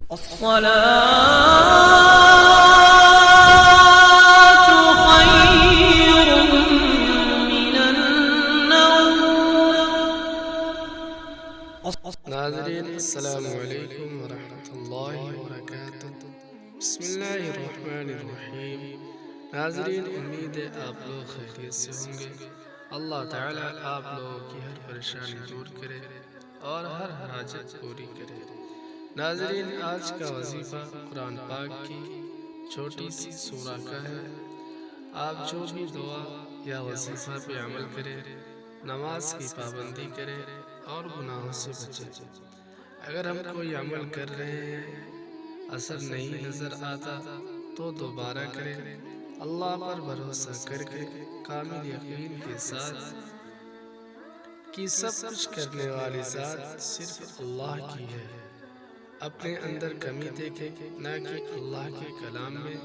الصلاة خير من النوم. ناظرین السلام علیکم ورحمۃ اللہ وبرکاتہ۔ بسم اللہ الرحمن الرحیم۔ ناظرین، امید ہے آپ لوگ خیریت سے ہوں گے۔ اللہ تعالیٰ آپ لوگوں کی ہر پریشانی دور کرے اور ہر حاجت پوری کرے۔ ناظرین، آج کا وظیفہ قرآن پاک کی چھوٹی سی سورہ کا ہے۔ آپ جو بھی دعا یا وظیفہ پہ عمل کرے، نماز کی پابندی کرے اور گناہوں سے بچے۔ اگر ہم کوئی عمل کر رہے ہیں، اثر نہیں نظر آتا تو دوبارہ کریں۔ اللہ پر بھروسہ کر کے کامل یقین کے ساتھ کہ سب کچھ کرنے والی ذات صرف اللہ کی ہے، اپنے اندر کمی دیکھیں نہ کہ اللہ کے کلام میں،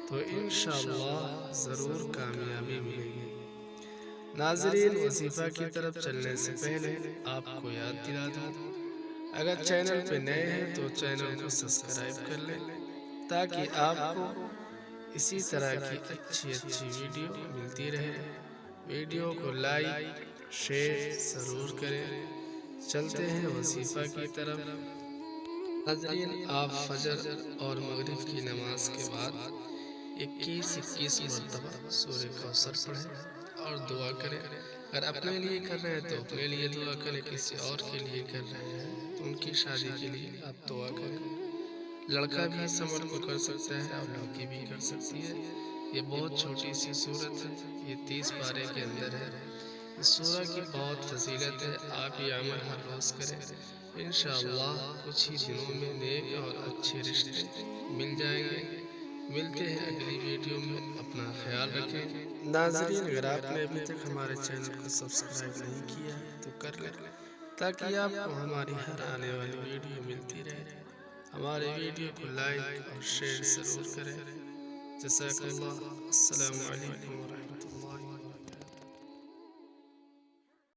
تو انشاءاللہ ضرور کامیابی ملے گی۔ ناظرین، وظیفہ کی طرف چلنے سے پہلے آپ کو یاد دلا دوں، اگر چینل پہ نئے ہیں تو چینل کو سبسکرائب کر لیں تاکہ آپ کو اسی طرح کی اچھی ویڈیو ملتی رہے۔ ویڈیو کو لائک شیئر ضرور کریں۔ چلتے ہیں وظیفہ کی طرف۔ ناظرین، آپ فجر اور مغرب کی نماز کے بعد 21 مرتبہ سورہ کوثر پڑھیں اور دعا کریں۔ اگر اپنے لیے کر رہے ہیں تو اپنے لیے دعا کریں، کسی اور کے لیے کر رہے ہیں تو ان کی شادی کے لیے آپ دعا کریں۔ لڑکا بھی اس عمل کو کر سکتا ہے اور لڑکی بھی کر سکتی ہے۔ یہ بہت چھوٹی سی سورت ہے، یہ 30 پارے کے اندر ہے۔ اس سورہ کی بہت فضیلت ہے، آپ یہ عمل ہر روز کریں۔ انشاءاللہ کچھ ہی دنوں میں نیک اور اچھے رشتے مل جائیں گے۔ ملتے ہیں اگلی ویڈیو میں، اپنا خیال رکھیں۔ ناظرین، اگر آپ نے ابھی تک ہمارے چینل کو سبسکرائب نہیں کیا تو کر لیں تاکہ آپ کو ہماری ہر آنے والی ویڈیو ملتی رہے۔ ہمارے ویڈیو کو لائک اور شیئر ضرور کریں۔ جزاک اللہ۔ السلام علیکم ورحمۃ اللہ۔